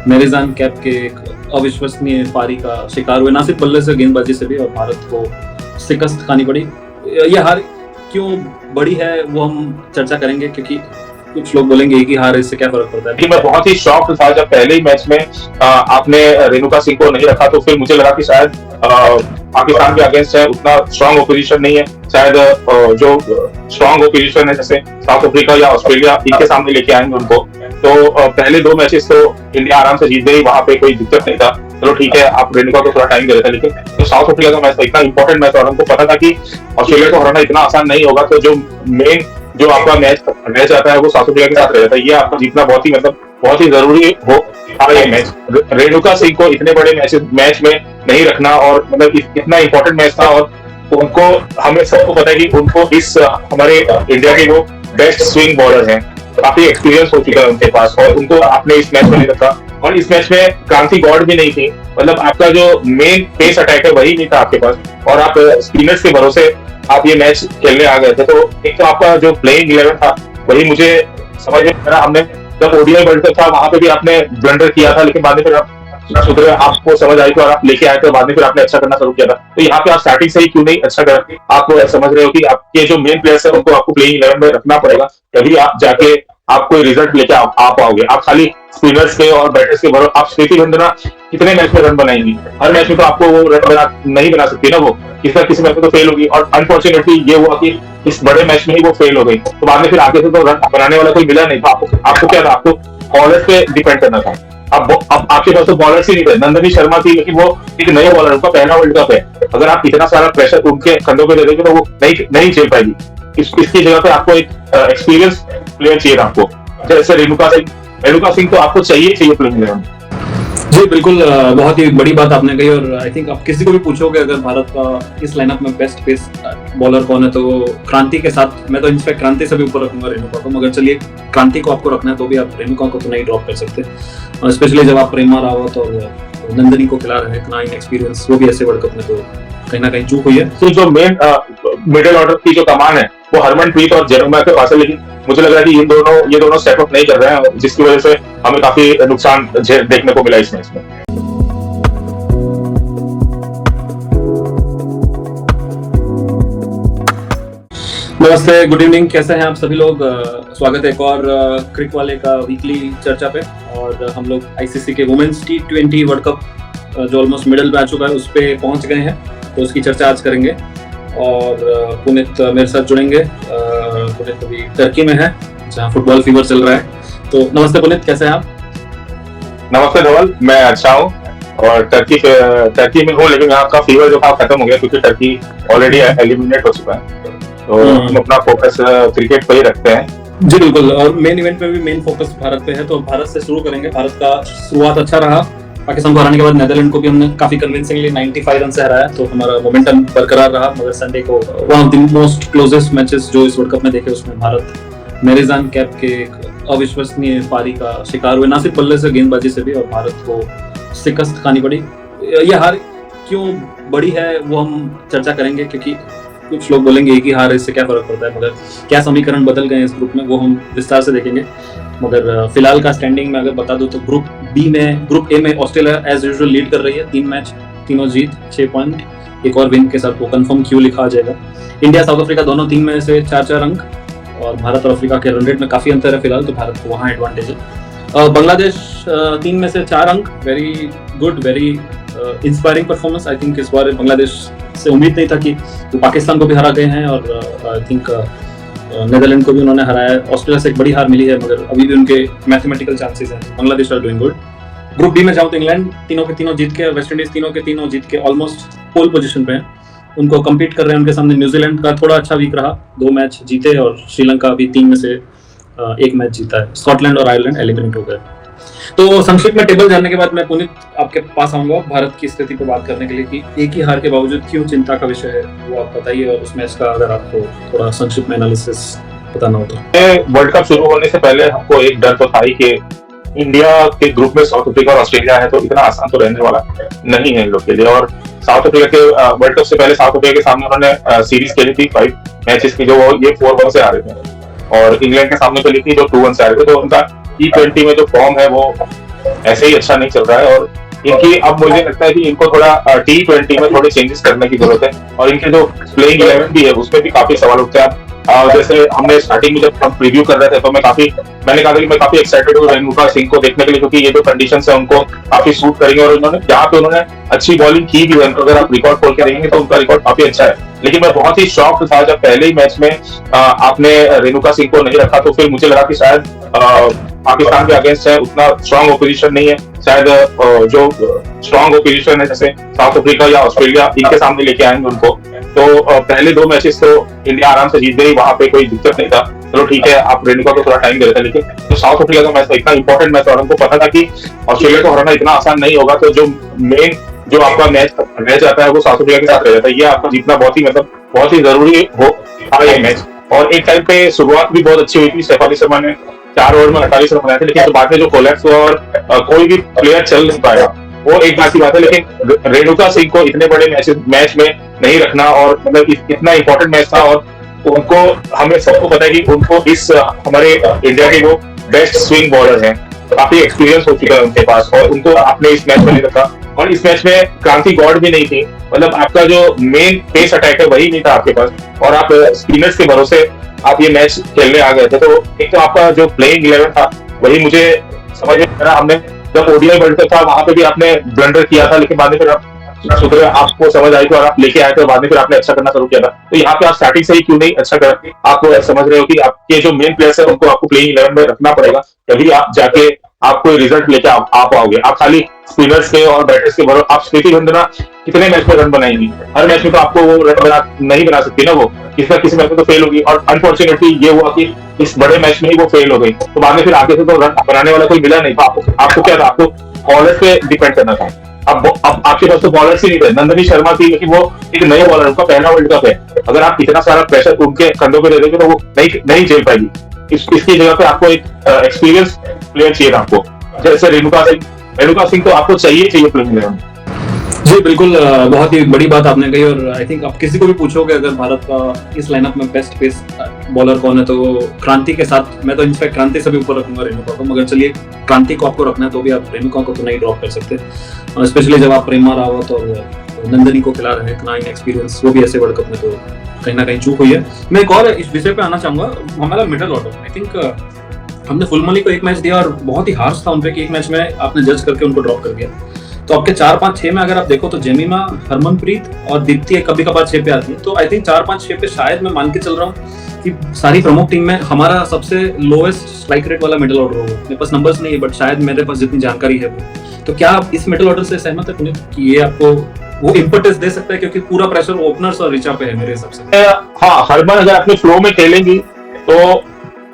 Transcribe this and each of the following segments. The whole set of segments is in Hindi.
मेरिजान कैप के एक अविश्वसनीय पारी का शिकार हुए, ना सिर्फ बल्ले से गेंदबाजी से भी, और भारत को शिकस्त खानी पड़ी। यह हार क्यों बड़ी है वो हम चर्चा करेंगे, क्योंकि कुछ लोग बोलेंगे कि हार इससे क्या फर्क पड़ता है। मैं बहुत ही शॉक्ड था जब पहले ही मैच में आपने रेणुका सिंह को नहीं रखा, तो फिर मुझे लगा कि शायद पाकिस्तान के अगेंस्ट है, उतना स्ट्रांग ओपोजिशन नहीं है, शायद जो स्ट्रांग ओपोजिशन है जैसे साउथ अफ्रीका या ऑस्ट्रेलिया, इनके सामने लेके आएंगे उनको। तो पहले 2 मैचेस तो इंडिया आराम से जीत गई, वहां पे कोई दिक्कत नहीं था। चलो ठीक है, आप रेणुका को थोड़ा टाइम दे रहे थे, लेकिन तो साउथ अफ्रीका का मैच था, इतना इंपॉर्टेंट मैच, और हमको पता था कि ऑस्ट्रेलिया को हराना इतना आसान नहीं होगा। तो जो मेन जो आपका मैच आता है वो साउथ अफ्रीका के साथ रहता है, ये आपका जीतना बहुत ही जरूरी हो ये मैच। रेणुका सिंह को इतने बड़े मैच में नहीं रखना, और मतलब इतना इंपॉर्टेंट मैच था, और उनको हमें सबको पता है कि उनको इस हमारे इंडिया के वो बेस्ट स्विंग बॉलर हैं, काफी एक्सपीरियंस हो चुका है उनके पास, और उनको आपने इस मैच में नहीं रखा। और इस मैच में क्रांति गौड़ भी नहीं थी, मतलब आपका जो मेन पेस अटैक है वही नहीं था आपके पास, और आप स्पिनर्स के भरोसे आप ये मैच खेलने आ गए थे। तो एक तो आपका जो प्लेइंग 11 था वही मुझे समझ में आ रहा। हमने जब ओडीआई वर्ल्ड कप था वहां पे भी आपने ब्लंडर किया था, लेकिन बाद में फिर आप सुधरे, आपको समझ आई थी और आप लेके आए थे, बाद में फिर आपने अच्छा करना शुरू किया था। तो यहाँ पे आप स्टार्टिंग से ही क्यों नहीं अच्छा कर, आप समझ रहे हो कि आपके जो मेन प्लेयर्स है उनको आपको प्लेइंग 11 में रखना पड़ेगा, तभी आप जाके आप कोई रिजल्ट लेके आ पाओगे। आप खाली स्पिनर्स के और बैटर्स के भरोसे, आप स्मृति मंदाना कितने मैच में रन बनाएंगी, हर मैच में तो आपको वो रन नहीं बना सकती ना, वो किसी मैच में तो फेल होगी। और अनफॉर्चुनेटली ये हुआ कि इस बड़े मैच में ही वो फेल हो गई, तो बाद में फिर आगे से तो रन बनाने वाला कोई मिला नहीं था। आपको क्या था, आपको बॉलर्स पे डिपेंड करना था। अब आपके पास तो बॉलर्स ही नहीं थे, नंदनी शर्मा थी, लेकिन वो एक नए बॉलर, उनका पहला वर्ल्ड कप है, अगर आप इतना सारा प्रेशर उनके कंधों पे दे देंगे तो वो नहीं झेल पाएगी। इसकी जगह पे आपको एक एक्सपीरियंस प्लेयर चाहिए आपको, जैसे रेणुका सिंह तो आपको चाहिए प्लेइंग 11। जी बिल्कुल, बहुत ही बड़ी बात आपने कही, और आई थिंक आप किसी को भी पूछोगे अगर भारत का इस लाइनअप में बेस्ट पेस बॉलर कौन है, तो क्रांति के साथ, मैं तो इनफैक्ट क्रांति से भी ऊपर रखूंगा रेणुका को, मगर चलिए क्रांति को आपको रखना है तो भी आप रेणुका को तो नहीं ड्रॉप कर सकते, स्पेशली जब आप प्रेमा रावत और नंदनी को खिला रहे हैं, इतना एक्सपीरियंस, वो भी ऐसे वर्ल्ड कप में, तो कहीं ना कहीं चूक हुई है। तो जो मेन मिडिल ऑर्डर की जो कमान है वो हरमनप्रीत और जडेजा के पास है, लेकिन मुझे लग रहा है कि ये दोनों स्टेप अप नहीं कर रहे हैं, जिसकी वजह से हमें काफी नुकसान देखने को मिला इस मैच में। नमस्ते, गुड इवनिंग, कैसे हैं आप सभी लोग। स्वागत है एक और क्रिक वाले का वीकली चर्चा पे, और हम लोग आईसीसी के वुमेन्स T20 वर्ल्ड कप जो ऑलमोस्ट मिडल में आ चुका है उस पे पहुंच गए हैं, तो उसकी चर्चा आज करेंगे। और पुनीत मेरे साथ जुड़ेंगे। पुनीत अभी टर्की में है जहां फुटबॉल फीवर चल रहा है, तो नमस्ते पुनीत, कैसे हैं आप? नमस्ते धवल, मैं अच्छा हूँ, और टर्की में हूँ, लेकिन यहाँ का फीवर जो था खत्म हो गया, क्योंकि टर्की ऑलरेडी एलिमिनेट हो चुका है, तो हम अपना फोकस क्रिकेट पे ही रखते हैं। जी बिल्कुल, और मेन इवेंट में भी मेन फोकस भारत पे है, तो भारत से शुरू करेंगे। भारत का शुरुआत अच्छा रहा, पाकिस्तान को हराने के बाद नेदरलैंड को भी हमने काफी कन्विंसिंगली 95 रन से हराया, तो हमारा मोमेंटम बरकरार रहा। मगर संडे को one of the most closest matches जो इस वर्ल्ड कप में देखे, उसमें भारत मेरिजान कैप के एक अविश्वसनीय पारी का शिकार हुए, ना सिर्फ बल्ले से गेंदबाजी से भी, और भारत को शिकस्त खानी पड़ी। यह हार क्यों बड़ी है वो हम चर्चा करेंगे, क्योंकि कुछ लोग बोलेंगे कि हार इससे क्या फर्क पड़ता है, मगर क्या समीकरण बदल गए इस ग्रुप में वो हम विस्तार से देखेंगे। मगर फिलहाल का स्टैंडिंग में अगर बता दूं तो ग्रुप ए में ऑस्ट्रेलिया एज यूजुअल लीड कर रही है, 3 मैच 3 जीत 6 पॉइंट, एक और विन के साथ वो कंफर्म क्यों लिखा आ जाएगा। इंडिया साउथ अफ्रीका दोनों 3 में से 4-4 अंक, और भारत और अफ्रीका के रन रेट में काफी अंतर है फिलहाल, तो भारत को वहाँ एडवांटेज है। बांग्लादेश 3 में से 4 अंक, very good, very inspiring performance. I think इस बार बांग्लादेश से उम्मीद नहीं था कि वो पाकिस्तान को भी हरा गए हैं, और आई थिंक नेदरलैंड को भी उन्होंने हराया है। ऑस्ट्रेलिया से एक बड़ी हार मिली है, मगर अभी भी उनके मैथमेटिकल चांसेस हैं। Bangladesh are doing good. Group D में जाऊँ तो इंग्लैंड तीनों के तीनों जीत के, वेस्ट इंडीज तीनों के तीनों जीत के ऑलमोस्ट पोल पोजीशन पे हैं, उनको कम्पीट कर रहे हैं। उनके सामने न्यूजीलैंड का थोड़ा अच्छा वीक रहा, 2 मैच जीते, और श्रीलंका अभी 3 में से 1 मैच जीता है। स्कॉटलैंड और आयरलैंड एलिमिनेट हो गए। तो संक्षिप्त में टेबल जानने के बाद मैं पुनीत आपके पास आऊंगा भारत की स्थिति पर बात करने के लिए, कि एक ही हार के बावजूद क्यों चिंता का विषय है वो आप बताइए, और उस मैच का अगर आपको थोड़ा संक्षिप्त में एनालिसिस बताना हो तो। वर्ल्ड कप शुरू होने से पहले हमको एक डर तो था ही कि इंडिया के ग्रुप में साउथ अफ्रीका और ऑस्ट्रेलिया है, तो इतना आसान तो रहने वाला नहीं है इन लोग के लिए। और साउथ अफ्रीका के वर्ल्ड कप से पहले साउथ अफ्रीका के सामने उन्होंने सीरीज खेली थी 5 मैचेस की, जो ये 4-1 से आ रहे थे, और इंग्लैंड के सामने खेली थी जो 2-1 से आ रहे थे, तो उनका T20 में जो फॉर्म है वो ऐसे ही अच्छा नहीं चल रहा है, और इनकी अब मुझे लगता है कि इनको थोड़ा T20 में थोड़े चेंजेस करने की जरूरत है, और इनके जो प्लेइंग 11 भी है उसमें भी काफी सवाल उठते हैं। जैसे हमने स्टार्टिंग में जब हम प्रीव्यू कर रहे थे तो मैंने कहा था कि मैं काफी एक्साइटेड हूँ रेणुका सिंह को देखने के लिए, क्योंकि ये जो कंडीशंस है उनको काफी सूट करेंगे, और उन्होंने जहाँ पे उन्होंने अच्छी बॉलिंग की भी है, तो अगर आप रिकॉर्ड खोल के देखेंगे तो उनका रिकॉर्ड काफी अच्छा है। लेकिन मैं बहुत ही शॉक्ड था जब पहले ही मैच में आपने रेणुका सिंह को नहीं रखा, तो फिर मुझे लगा कि शायद पाकिस्तान के अगेंस्ट है उतना स्ट्रॉन्ग ओपोजिशन नहीं है, शायद जो स्ट्रॉन्ग ओपोजिशन है जैसे साउथ अफ्रीका या ऑस्ट्रेलिया, इनके सामने लेके आएंगे उनको। तो पहले 2 मैचेस तो इंडिया आराम से जीत गई, वहां पे कोई दिक्कत नहीं था, चलो ठीक है आप रेणुका को थोड़ा टाइम दे रहे थे। लेकिन जो साउथ अफ्रीका का मैच था इतना इंपॉर्टेंट मैच, और हमको पता था कि ऑस्ट्रेलिया को हराना इतना आसान नहीं होगा, तो जो मेन जो आपका मैच रह जाता है वो साउथ अफ्रीका के साथ रह जाता है, ये आपको जीतना बहुत ही जरूरी हो था ये मैच। और एक टाइम पे शुरुआत भी बहुत अच्छी हुई थी, सैफ शर्मा ने 4 ओवर में 48 रन बनाए थे, लेकिन बाद में जो कोलैप्स हुआ और कोई भी प्लेयर चल नहीं पाया वो एक बात की बात है। लेकिन रेणुका सिंह को इतने बड़े मैच में नहीं रखना, और मतलब इतना इंपॉर्टेंट मैच था, और उनको हमें सबको पता है कि उनको इस हमारे इंडिया के वो बेस्ट स्विंग बॉलर हैं, काफी एक्सपीरियंस हो चुका है उनके पास, और उनको आपने इस मैच में नहीं रखा। और इस मैच में क्रांति गौड़ भी नहीं थी, मतलब आपका जो मेन पेस अटैक है वही नहीं था आपके पास, और आप स्पिनर्स के भरोसे आप ये मैच खेलने आ गए थे। तो एक तो आपका जो प्लेइंग 11 था वही मुझे समझ में आया। हमने जब ओडीआई वर्ल्ड कप था वहां पे भी आपने ब्लंडर किया था, लेकिन बाद में फिर आपको समझ आई थी और आप लेके आए थे, और बाद में फिर आपने अच्छा करना शुरू किया था। तो यहाँ पे आप स्टार्टिंग से ही क्यों नहीं अच्छा कर, आप समझ रहे हो कि आपके जो मेन प्लेयर्स है उनको आपको प्लेइंग 11 में रखना पड़ेगा, तभी आप जाके आप कोई रिजल्ट लेके आ पाओगे। आप खाली स्पिनर्स के और बैटर्स के भरोसे, आप स्मृति मंदाना कितने मैच में रन बनाएंगी, हर मैच में तो आपको वो रन नहीं बना सकती ना, वो किसी ना किसी मैच में तो फेल होगी। और अनफॉर्चुनेटली ये हुआ कि इस बड़े मैच में ही वो फेल हो गई, तो बाद में फिर आगे से तो रन बनाने वाला कोई मिला नहीं था आपको क्या था, आपको बॉलर पे डिपेंड करना था। अब आपके पास तो बॉलर्स ही नहीं थे, नंदनी शर्मा थी, लेकिन वो एक नए बॉलर, उनका पहला वर्ल्ड कप है, अगर आप इतना सारा प्रेशर उनके कंधों पे दे देंगे तो वो नहीं झेल पाएगी। इसकी जगह पे आपको एक एक्सपीरियंस प्लेयर चाहिए था, आपको जैसे रेणुका सिंह तो आपको चाहिए प्लेइंग 11। जी बिल्कुल, बहुत ही बड़ी बात आपने कही, और आई थिंक आप किसी को भी पूछोगे अगर भारत का इस लाइनअप में बेस्ट पेस बॉलर कौन है तो वो क्रांति के साथ, मैं तो इनफैक्ट क्रांति से भी ऊपर रखूंगा रेणुका को, मगर चलिए क्रांति को आपको रखना है तो भी आप रेणुका को तो नहीं ड्रॉप कर सकते, स्पेशली जब आप प्रेमा रावत और नंदनी को खिला रहे हैं, इतना इनएक्सपीरियंस, वो भी ऐसे वर्ल्ड कप में, तो कहीं ना कहीं चूक हुई है। मैं एक और इस विषय पे आना चाहूंगा, हमारा मिडल ऑर्डर, आई थिंक हमने फुलमली को एक मैच दिया और बहुत ही हार्श था उनपे कि एक मैच में आपने जज करके उनको ड्रॉप कर दिया। तो आपके 4, 5, 6 में अगर आप देखो तो जेमिमा, हरमनप्रीत और दीप्ति कभी कभार 6 पे आती है, तो आई थिंक 4, 5, 6 पे शायद मैं मान के चल रहा हूँ कि सारी प्रमुख टीम में हमारा सबसे लोएस्ट स्ट्राइक रेट वाला मिडल ऑर्डर होगा। मेरे पास नंबर्स नहीं है बट शायद मेरे पास जितनी जानकारी है वो, तो क्या आप इस मिडल ऑर्डर से सहमत है पुनीत कि ये आपको वो इम्पैक्ट दे सकता है, क्योंकि पूरा प्रेशर ओपनर्स और ऋचा पे है मेरे हिसाब से। हाँ, हरमन अगर अपने फ्लो में खेलेंगी तो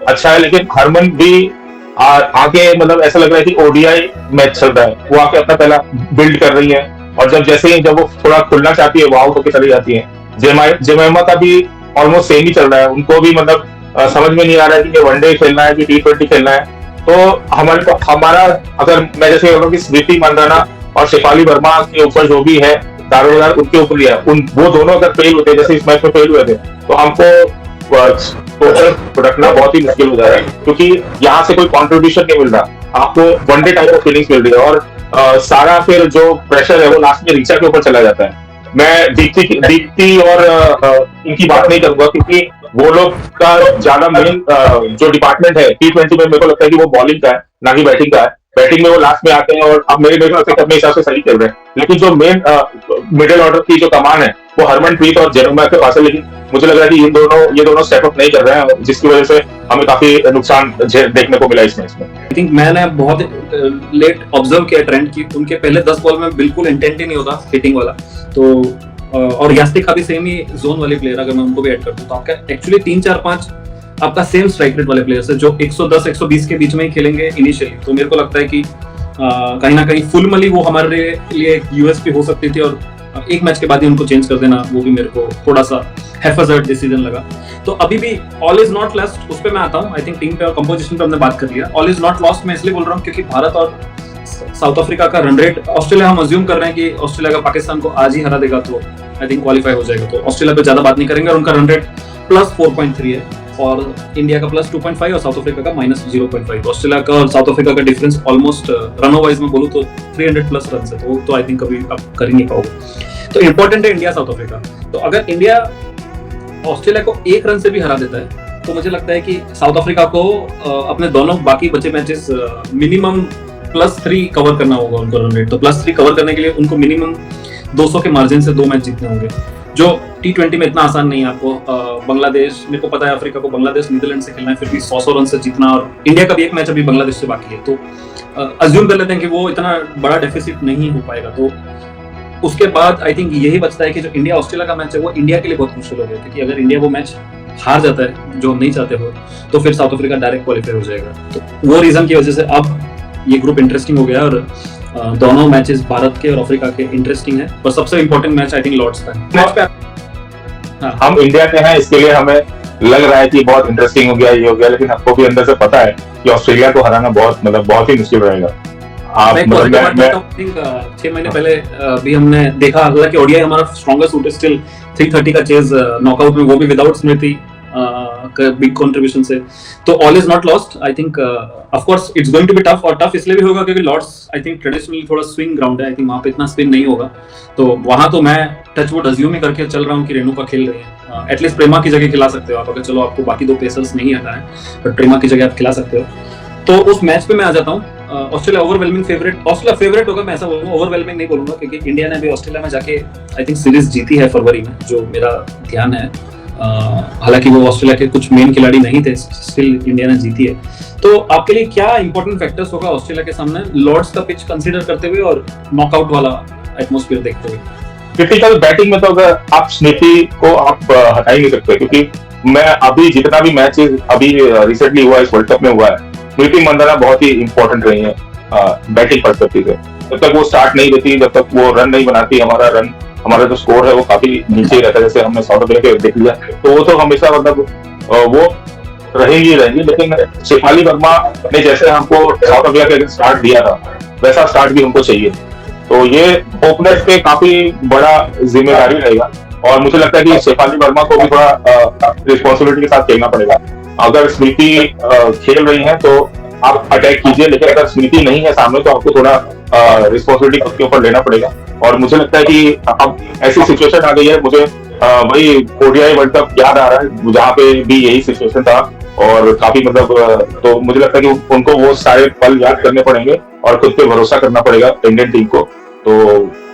अच्छा है, लेकिन हरमन भी आगे मतलब ऐसा लग रहा है कि ओडीआई मैच चल रहा है, वो आके अपना पहला बिल्ड कर रही है, और जब वो थोड़ा खुलना चाहती है वो आउट होकर चली जाती है। जेमिमा का भी ऑलमोस्ट सेम ही चल रहा है, उनको भी मतलब समझ में नहीं आ रहा है कि ये वनडे खेलना है कि T20 खेलना है। तो हमारा अगर मैं जैसे कह रहा हूँ कि स्मृति मंदाना और शेफाली वर्मा के ऊपर जो भी है दारोदार उनके ऊपर ही है, वो दोनों अगर फेल होते जैसे इस मैच में फेल हुए थे तो हमको टोटल रखना बहुत ही मुश्किल हो जा रहा है, क्योंकि यहाँ से कोई कंट्रीब्यूशन नहीं मिल रहा, आपको वनडे टाइप ऑफ फीलिंग्स मिल रही है, और सारा फिर जो प्रेशर है वो लास्ट में ऋचा के ऊपर चला जाता है। मैं दीप्ति और इनकी बात नहीं करूंगा, क्योंकि वो लोग का ज्यादा मेन जो डिपार्टमेंट है T20 में मेरे को लगता है कि वो बॉलिंग का है ना कि बैटिंग का है। बैटिंग में वो लास्ट में आते हैं और अब मेरे को लगता है अपने हिसाब से सही खेल रहे हैं, लेकिन जो मेन मिडिल ऑर्डर की जो कमान है वो हरमनप्रीत और जेमिमा के पास है, लेकिन मुझे लग रहा है कि ये दोनों स्टेप अप नहीं कर रहे हैं, जिसकी वजह से हमें काफी नुकसान देखने को मिला इस मैच में। आई थिंक मैंने बहुत लेट ऑब्जर्व किया ट्रेंड की, उनके पहले 10 बॉल में बिल्कुल इंटेंट ही नहीं होता हिटिंग वाला, तो और यास्टिक का भी सेम ही जोन वाले प्लेयर, अगर मैं उनको भी ऐड कर दूं तो आपका एक्चुअली 3, 4, 5 आपका सेम स्ट्राइक रेट वाले प्लेयर्स है जो 110, 120 के बीच में ही खेलेंगे इनिशियली। तो मेरे को लगता है कि कहीं ना कहीं फुल मली वो हमारे लिए एक यूएसपी हो सकती थी, और एक मैच के बाद ही उनको चेंज कर देना वो भी मेरे को थोड़ा सा हैफर्ड डिसीजन लगा। तो अभी भी ऑल इज नॉट लॉस्ट, उस पे मैं आता हूँ। आई थिंक टीम पे और कंपोजिशन पे हमने बात कर लिया। ऑल इज नॉट लॉस्ट मैं इसलिए बोल रहा हूँ क्योंकि भारत और साउथ अफ्रीका का रन रेट, ऑस्ट्रेलिया हम अज्यूम कर रहे हैं कि ऑस्ट्रेलिया का पाकिस्तान को आज ही हरा देगा तो आई थिंक क्वालिफाई हो जाएगा, तो ऑस्ट्रेलिया पे ज्यादा बात नहीं करेंगे, और उनका रन रेट +4.3 है। और इंडिया का प्लस 2.5 और साउथ अफ्रीका का माइनस 0.5। ऑस्ट्रेलिया का और साउथ अफ्रीका का डिफरेंस ऑलमोस्ट रन वाइज में बोलूँ तो 300 प्लस रन है, तो आई थिंक कभी आप कर ही नहीं पाओगे। तो इंपॉर्टेंट है इंडिया साउथ अफ्रीका। तो अगर इंडिया ऑस्ट्रेलिया को 1 रन से भी हरा देता है तो मुझे लगता है कि साउथ अफ्रीका को अपने दोनों बाकी बचे मैचेस मिनिमम +3 कवर करना होगा उनको रन रेट। तो +3 कवर करने के लिए उनको मिनिमम 200 के मार्जिन से 2 मैच जीतने होंगे, जो T20 में इतना आसान नहीं है। आपको बांग्लादेश, मेरे को पता है अफ्रीका को बांग्लादेश नीदरलैंड से खेलना है, फिर भी 100 रन से जीतना, और इंडिया का भी एक मैच अभी बांग्लादेश से बाकी है, तो अज्यूम कर लेते हैं कि वो इतना बड़ा डेफिसिट नहीं हो पाएगा। तो उसके बाद आई थिंक यही बचता है कि जो इंडिया ऑस्ट्रेलिया का मैच है वो इंडिया के लिए बहुत मुश्किल हो गया, क्योंकि अगर इंडिया वो मैच हार जाता है जो हम नहीं चाहते हो, तो फिर साउथ अफ्रीका डायरेक्ट क्वालिफाई हो जाएगा। तो वो रीजन की वजह से अब ये ग्रुप इंटरेस्टिंग हो गया, और दोनों मैचेस भारत के और अफ्रीका के इंटरेस्टिंग है। पर सबसे important match I think Lord's का है। मैच पे हम इंडिया के हैं, इसके लिए हमें लग रहा है कि बहुत इंटरेस्टिंग हो गया, ये हो गया, लेकिन आपको भी अंदर से पता है कि ऑस्ट्रेलिया को हराना बहुत ही मुश्किल रहेगा। आप मतलब 6 महीने पहले भी हमने देखा, हालांकि ओडीआई हमारा स्ट्रॉन्गेस्ट रूट है स्टिल 330 का चेज नॉकआउट में, वो भी विदाउट स्मृति बिग कंट्रीब्यूशन से। तो all is not lost. I think of course it's going to be tough, और टफ इसलिए भी होगा क्योंकि लॉर्ड्स आई थिंक ट्रेडिशनली थोड़ा स्विंग ग्राउंड है। आई थिंक वहां पे इतना स्पिन नहीं होगा, तो वहां तो मैं टचवुड अज्यूम ही करके चल रहा हूँ कि रेणुका खेल रही है। एटलीस्ट प्रेमा की जगह खिला सकते हो आप, अगर चलो आपको बाकी 2 पेसर्स नहीं हटा है, बट प्रेमा की जगह आप खिला सकते हो। तो उस मैच पे मैं आ जाता हूँ। Australia overwhelming favourite, Australia favourite होगा, मैं ऐसा बोलूंगा, ओवरवेलमिंग नहीं बोलूंगा, क्योंकि इंडिया ने अभी ऑस्ट्रेलिया में जाके आई थिंक सीरीज जीती है फरवरी में, जो मेरा ध्यान है। हालांकि वो ऑस्ट्रेलिया के कुछ मेन खिलाड़ी नहीं थे, स्टिल इंडिया ने जीती है। तो आपके लिए क्या इंपॉर्टेंट फैक्टर्स होगा ऑस्ट्रेलिया के सामने लॉर्ड्स का पिच कंसीडर करते हुए और नॉकआउट वाला एटमॉस्फेयर देखते हुए? क्रिटिकल बैटिंग में तो अगर आप स्मिथी को आप हटा ही नहीं सकते, क्योंकि मैं अभी जितना भी मैच अभी रिसेंटली हुआ है, इस वर्ल्ड कप में हुआ है, स्मृति मंदाना बहुत ही इंपॉर्टेंट रही है बैटिंग पर्सपेक्टिव से। जब तक वो स्टार्ट नहीं देती, जब तक वो रन नहीं बनाती, हमारा जो स्कोर है वो काफी नीचे रहता है। जैसे हमने साउथ अफ्रीका के देख लिया, तो वो तो हमेशा मतलब वो रहेगी। लेकिन शेफाली वर्मा ने जैसे हमको साउथ अफ्रीका के स्टार्ट दिया था, वैसा स्टार्ट भी हमको चाहिए। तो ये ओपनर्स पे काफी बड़ा जिम्मेदारी रहेगा, और मुझे लगता है कि शेफाली वर्मा को भी थोड़ा रिस्पॉन्सिबिलिटी के साथ खेलना पड़ेगा। अगर स्मृति खेल रही है तो आप अटैक कीजिए, लेकिन अगर स्मृति नहीं है सामने तो आपको थोड़ा रिस्पॉन्सिबिलिटी खुद के ऊपर लेना पड़ेगा। और मुझे लगता है कि अब ऐसी सिचुएशन आ गई है, मुझे वही ओडीआई वर्ल्ड कप याद आ रहा है, जहाँ पे भी यही सिचुएशन था, और काफी मतलब तो मुझे लगता है कि उनको वो सारे पल याद करने पड़ेंगे और खुद पे भरोसा करना पड़ेगा इंडियन टीम को। तो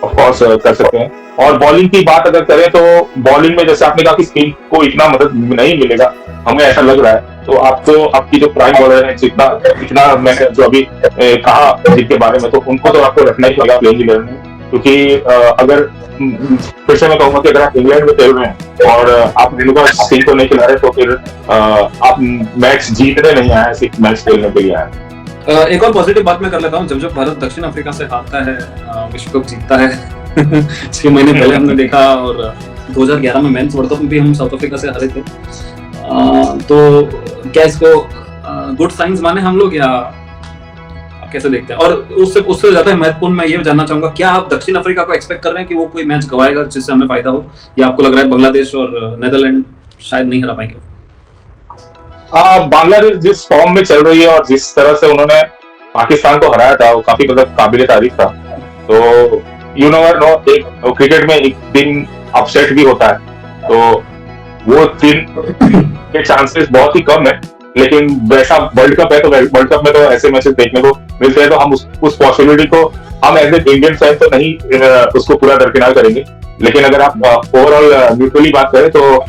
ऑफ कोर्स कर सकते हैं। और बॉलिंग की बात अगर करें तो बॉलिंग में जैसे आपने कहा कि स्पिन को इतना मदद नहीं मिलेगा, हमें ऐसा लग रहा है। तो आपको आपकी जो प्राइम बॉलर है, जितना मैं जो अभी कहा जिनके बारे में, तो उनको तो आपको रखना ही पड़ेगा प्लेइंग 11 में, क्योंकि अगर फिर से मैं कहूंगा कि अगर आप इंग्लैंड में खेल रहे हैं और आप रेणुका सिंह को नहीं खिला रहे, तो फिर आप मैच जीतने नहीं आए, सिर्फ मैच खेलने के लिए आए। एक और पॉजिटिव बात मैं कर लेता हूँ। जब भारत दक्षिण अफ्रीका से हारता है, विश्व कप जीतता है 6 महीने पहले हमने देखा, और 2011 में मेंस वर्ल्ड कप में भी हम साउथ अफ्रीका से हारे थे। तो क्या इसको गुड साइंस माने हम लोग, या आप कैसे देखते हैं? और उससे ज्यादा महत्वपूर्ण मैं ये जानना चाहूंगा, क्या आप दक्षिण अफ्रीका को एक्सपेक्ट कर रहे हैं कि वो कोई मैच गवाएगा जिससे हमें फायदा हो, या आपको लग रहा है बांग्लादेश और नेदरलैंड शायद नहीं हरा पाएंगे? बांग्लादेश जिस फॉर्म में चल रही है और जिस तरह से उन्होंने पाकिस्तान को हराया था, वो काफी मतलब काबिल तारीफ था। तो यू नेवर नो, एक क्रिकेट में एक दिन अपसेट भी होता है, तो वो दिन के चांसेस बहुत ही कम है। लेकिन वैसा वर्ल्ड कप है, तो वर्ल्ड कप में तो ऐसे मैचेस देखने को मिलते हैं, तो हम उस पॉसिबिलिटी को हम एज ए इंडियन फैन तो नहीं उसको पूरा दरकिनार करेंगे। लेकिन अगर आप ओवरऑल न्यूट्रली बात करें तो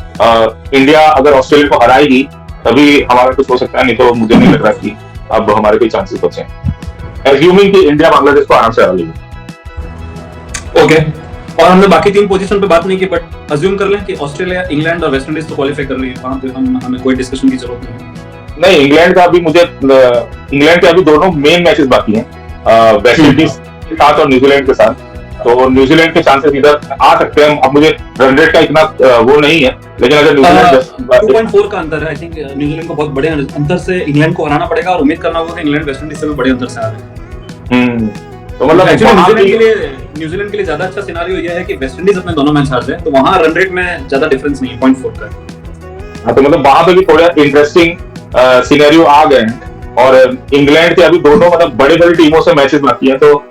इंडिया अगर ऑस्ट्रेलिया को हराएगी तभी हमारा कुछ हो सकता है, नहीं तो मुझे नहीं लग रहा कि अब हमारे कोई चांसेस बचे हैं। एज्यूमिंग कि इंडिया बांग्लादेश को आराम से हरा लेगी। ओके, और हमने बाकी 3 पोजीशन पे बात नहीं की, बट अज्यूम कर लें कि ऑस्ट्रेलिया, इंग्लैंड और वेस्ट इंडीज तो क्वालिफाई कर रही है, वहां पे हमें कोई डिस्कशन की जरूरत नहीं। इंग्लैंड के अभी दोनों मेन मैचेस बाकी हैं, वेस्ट इंडीज के साथ और न्यूजीलैंड के साथ। तो न्यूजीलैंड के चांसेस इधर आ सकते हैं। अब मुझे रन रेट का इतना वो नहीं है, लेकिन अगर न्यूजीलैंड 2.4 का अंतर है, आई थिंक न्यूजीलैंड को बहुत बड़े अंतर से इंग्लैंड को हराना पड़ेगा, और उम्मीद करना होगा कि इंग्लैंड वेस्ट इंडीज से भी बड़े अंतर से आ रहे हैं। तो मतलब न्यूजीलैंड के लिए ज्यादा अच्छा सिनेरियो यह है कि वेस्ट इंडीज अपने दोनों मैच हार जाए, तो वहां रन रेट में ज्यादा डिफरेंस नहीं है, 0.4 का। हाँ, तो मतलब वहां पे भी थोड़ा इंटरेस्टिंग सिनेरियो आ गए हैं। और इंग्लैंड के अभी दोनों मतलब बड़े बड़ी टीमों से मैचेस बाकी हैं, तो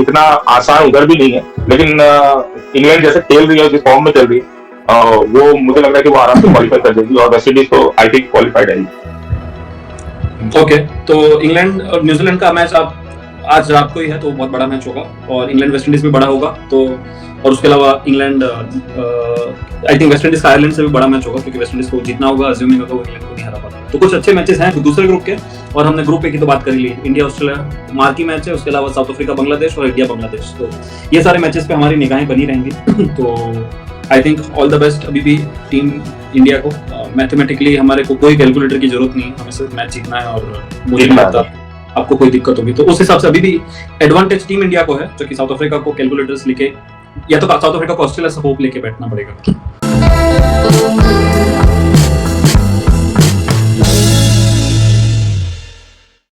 इतना आसान उधर भी नहीं है। लेकिन इंग्लैंड जैसे खेल रही है, जिस फॉर्म में चल रही है, वो मुझे लग रहा है कि वो आराम से क्वालिफाई कर जाएगी, और वेस्ट इंडीज तो आई थिंक क्वालिफाइड है। ओके, तो इंग्लैंड और न्यूजीलैंड का मैच आप आज रात को ही है, तो बहुत बड़ा मैच होगा, और इंग्लैंड वेस्ट इंडीज भी बड़ा होगा। तो और उसके अलावा England I think West Indies का आयरलैंड से भी बड़ा मैच होगा, क्योंकि वेस्ट इंडीज को जीतना होगा, अज्यूमिंग होगा वो इंग्लैंड को नहीं हरा पाता। तो कुछ अच्छे मैचेस हैं दूसरे ग्रुप के, और हमने ग्रुप ए की तो बात कर ली। इंडिया ऑस्ट्रेलिया मार्की मैच है, उसके अलावा साउथ अफ्रीका बांग्लादेश और इंडिया बांग्लादेश, तो ये सारे मैचेस पे हमारी निगाहें बनी रहेंगी। तो I think all the best अभी भी टीम इंडिया को। मैथमेटिकली हमारे को कोई कैलकुलेटर की जरूरत नहीं है, हमें सिर्फ मैच जीतना है, और मुझे नहीं लगता आपको कोई दिक्कत होगी। तो उस हिसाब से अभी भी एडवांटेज टीम इंडिया को है, जो कि साउथ अफ्रीका को कैलकुलेटर्स लेके, या तो साउथ अफ्रीका को ऑस्ट्रेलिया से होप लेके बैठना पड़ेगा।